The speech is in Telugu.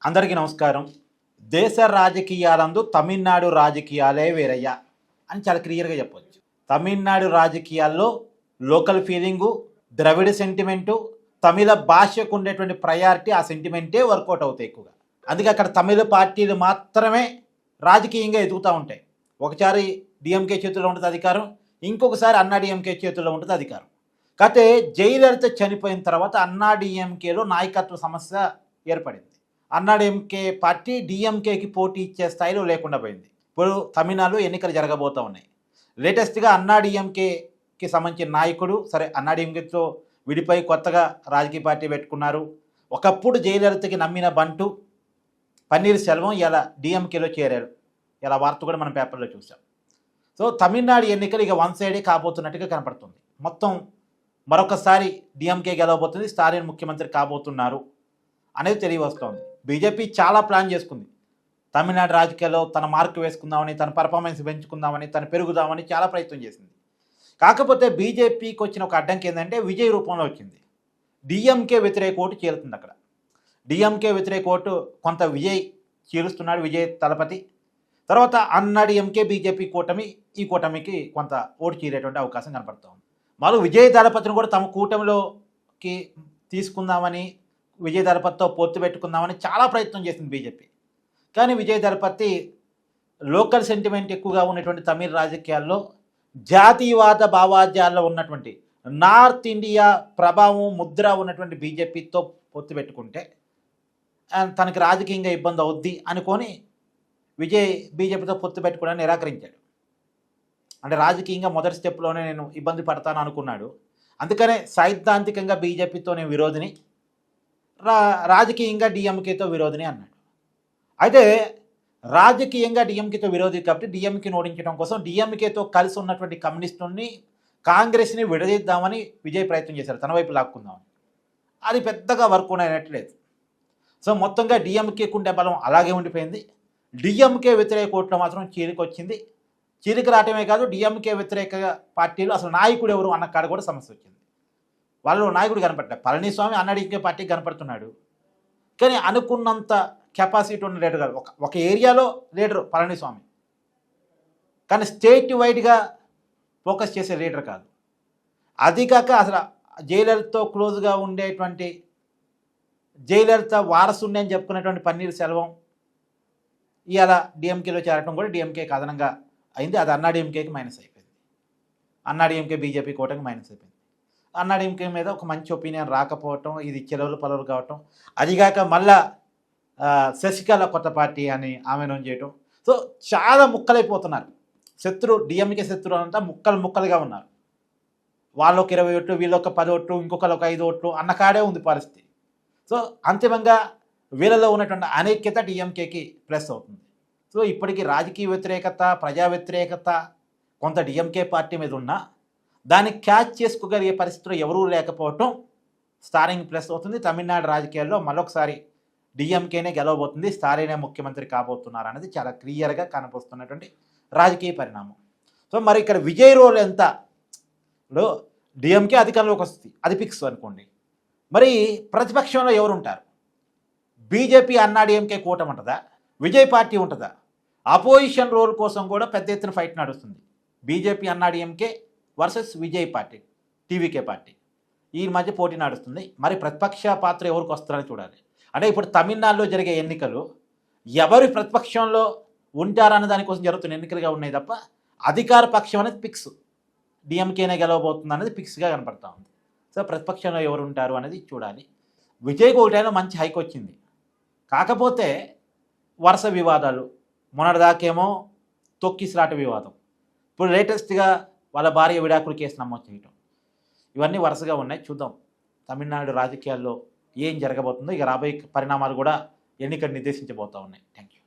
అందరికీ నమస్కారం. దేశ రాజకీయాలందు తమిళనాడు రాజకీయాలే వేరయ్యా అని చాలా క్లియర్గా చెప్పవచ్చు. తమిళనాడు రాజకీయాల్లో లోకల్ ఫీలింగు, ద్రవిడ సెంటిమెంటు, తమిళ భాషకు ఉండేటువంటి ప్రయారిటీ, ఆ సెంటిమెంటే వర్కౌట్ అవుతాయి ఎక్కువగా. అందుకే అక్కడ తమిళ పార్టీలు మాత్రమే రాజకీయంగా ఎదుగుతూ ఉంటాయి. ఒకసారి డిఎంకే చేతుల్లో ఉంటుంది అధికారం, ఇంకొకసారి అన్నా డిఎంకే చేతుల్లో ఉంటుంది అధికారం. కాకపోతే జయలలిత చనిపోయిన తర్వాత అన్నా డిఎంకేలో నాయకత్వ సమస్య ఏర్పడింది. అన్నా డిఎంకే పార్టీ డిఎంకేకి పోటీ ఇచ్చే స్థాయిలో లేకుండా పోయింది. ఇప్పుడు తమిళనాడులో ఎన్నికలు జరగబోతూ ఉన్నాయి. లేటెస్ట్గా అన్నా డిఎంకేకి సంబంధించిన నాయకుడు అన్నా డిఎంకేతో విడిపోయి కొత్తగా రాజకీయ పార్టీ పెట్టుకున్నారు. ఒకప్పుడు జయలలితకి నమ్మిన బంటు పన్నీర్ సెల్వం ఇలా డిఎంకేలో చేరారు. ఇలా వార్త కూడా మనం పేపర్లో చూసాం. సో తమిళనాడు ఎన్నికలు ఇక వన్ సైడే కాబోతున్నట్టుగా కనపడుతుంది. మొత్తం మరొకసారి డిఎంకే గెలవబోతుంది, స్టాలిన్ ముఖ్యమంత్రి కాబోతున్నారు అనేది తెలియవస్తోంది. బీజేపీ చాలా ప్లాన్ చేసుకుంది. తమిళనాడు రాజకీయాల్లో తన మార్కు వేసుకుందామని, తన పర్ఫార్మెన్స్ పెంచుకుందామని, తను పెరుగుదామని చాలా ప్రయత్నం చేసింది. కాకపోతే బీజేపీకి వచ్చిన ఒక అడ్డంకి ఏంటంటే విజయ్ రూపంలో వచ్చింది. డిఎంకే వ్యతిరేక ఓటు చీలుతుంది. అక్కడ డిఎంకే వ్యతిరేక ఓటు కొంత విజయ్ చీలుస్తున్నాడు, విజయ్ తలపతి. తర్వాత అన్నా డిఎంకే బీజేపీ కూటమి, ఈ కూటమికి కొంత ఓటు చీలేటువంటి అవకాశం కనపడుతుంది. మరో విజయ్ దళపతిని కూడా తమ కూటమిలోకి తీసుకుందామని, విజయ్ దళపతితో పొత్తు పెట్టుకుందామని చాలా ప్రయత్నం చేసింది బీజేపీ. కానీ విజయ్ దళపతి లోకల్ సెంటిమెంట్ ఎక్కువగా ఉన్నటువంటి తమిళ రాజకీయాల్లో, జాతీయవాద భావాజాల్లో ఉన్నటువంటి నార్త్ ఇండియా ప్రభావం ముద్ర ఉన్నటువంటి బీజేపీతో పొత్తు పెట్టుకుంటే తనకి రాజకీయంగా ఇబ్బంది అవుద్ది అనుకొని విజయ్ బీజేపీతో పొత్తు పెట్టుకోవడానికి నిరాకరించాడు. అంటే రాజకీయంగా మొదటి స్టెప్లోనే నేను ఇబ్బంది పడతాను అనుకున్నాడు. అందుకనే సైద్ధాంతికంగా బీజేపీతో నేను విరోధిని, రాజకీయంగా డిఎంకేతో విరోధిని అన్నాడు. అయితే రాజకీయంగా డిఎంకేతో విరోధి కాబట్టి డిఎంకేని ఓడించడం కోసం డిఎంకేతో కలిసి ఉన్నటువంటి కమ్యూనిస్టుని, కాంగ్రెస్ని విడదీద్దామని విజయ్ ప్రయత్నం చేశారు, తన వైపు లాక్కుందామని. అది పెద్దగా వర్క్ అయినట్లేదు. సో మొత్తంగా డిఎంకేకి ఉండే బలం అలాగే ఉండిపోయింది. డిఎంకే వ్యతిరేక ఓట్లు మాత్రం చీలికొచ్చింది. చీలిక రావటమే కాదు, డిఎంకే వ్యతిరేక పార్టీలు అసలు నాయకుడు ఎవరు అన్న కాడ కూడా సమస్య వచ్చింది. వాళ్ళు నాయకుడు కనపడ్డారు. పళనిస్వామి అన్నా డిఎంకే పార్టీకి కనపడుతున్నాడు, కానీ అనుకున్నంత కెపాసిటీ ఉన్న లీడర్ కాదు. ఒక ఏరియాలో లీడరు పళనిస్వామి, కానీ స్టేట్ వైడ్గా ఫోకస్ చేసే లీడర్ కాదు. అది కాక అసలు జయలలితతో క్లోజ్గా ఉండేటువంటి, జయలలిత వారసుని అని చెప్పుకునేటువంటి పన్నీర్ సెల్వం ఇవాళ డిఎంకేలో చేరటం కూడా డిఎంకేకి అదనంగా అయింది. అది అన్నా డిఎంకేకి మైనస్ అయిపోయింది. అన్నా డిఎంకే బీజేపీ కూటమికి మైనస్ అయిపోయింది. అన్నా డిఎంకే మీద ఒక మంచి ఒపీనియన్ రాకపోవటం, ఇది చెలవులు పలవులు కావటం, అదిగాక మళ్ళా శశికళ కొత్త పార్టీ అని ఆమెను చేయటం. సో చాలా ముక్కలైపోతున్నారు. డిఎంకే శత్రువు అంతా ముక్కలుగా ఉన్నారు. వాళ్ళొక 20 ఓట్లు, వీళ్ళొక 10 ఓట్లు, ఇంకొకరు ఒక 5 ఓట్లు అన్న కాడే ఉంది పరిస్థితి. సో అంతిమంగా వీళ్ళలో ఉన్నటువంటి అనైక్యత డిఎంకేకి ప్లస్ అవుతుంది. సో ఇప్పటికీ రాజకీయ వ్యతిరేకత, ప్రజా వ్యతిరేకత కొంత డిఎంకే పార్టీ మీద ఉన్నా దాన్ని క్యాచ్ చేసుకోగలిగే పరిస్థితులు ఎవరూ లేకపోవటం స్టాలిన్ ప్లస్ అవుతుంది. తమిళనాడు రాజకీయాల్లో మరొకసారి డిఎంకేనే గెలవబోతుంది, స్టాలినే ముఖ్యమంత్రి కాబోతున్నారు అనేది చాలా క్లియర్గా కనిపిస్తున్నటువంటి రాజకీయ పరిణామం. సో మరి ఇక్కడ విజయ్ రోల్ ఎంత? ఇప్పుడు డిఎంకే అధికారంలోకి వస్తుంది, అది ఫిక్స్ అనుకోండి. మరి ప్రతిపక్షంలో ఎవరు ఉంటారు? బీజేపీ అన్నా డిఎంకే కూటమి ఉంటుందా? విజయ్ పార్టీ ఉంటుందా? అపోజిషన్ రోల్ కోసం కూడా పెద్ద ఎత్తున ఫైట్ నడుస్తుంది. బీజేపీ అన్నా DMK versus Vijay party, TVK party, ఈ మధ్య పోటీ నడుస్తుంది. మరి ప్రతిపక్ష పాత్ర ఎవరికి వస్తారని చూడాలి. అంటే ఇప్పుడు తమిళనాడులో జరిగే ఎన్నికలు ఎవరి ప్రతిపక్షంలో ఉంటారన్న దానికోసం జరుగుతున్న ఎన్నికలుగా ఉన్నాయి తప్ప అధికార పక్షం అనేది ఫిక్స్, డిఎంకేనే గెలవబోతుంది అనేది ఫిక్స్గా కనపడతా ఉంది. సో ప్రతిపక్షంలో ఎవరు ఉంటారు అనేది చూడాలి. విజయ్కి ఒకటైనా మంచి హైక్ వచ్చింది. కాకపోతే వరుస వివాదాలు, మొన్నటిదాకేమో తొక్కిసలాట వివాదం, ఇప్పుడు లేటెస్ట్గా వాళ్ళ భార్య విడాకులు కేసు నమోదు చేయటం, ఇవన్నీ వరుసగా ఉన్నాయి. చూద్దాం తమిళనాడు రాజకీయాల్లో ఏం జరగబోతుందో. ఇక రాబోయే పరిణామాలు కూడా ఎన్నికలు నిర్దేశించబోతూ ఉన్నాయి. Thank you.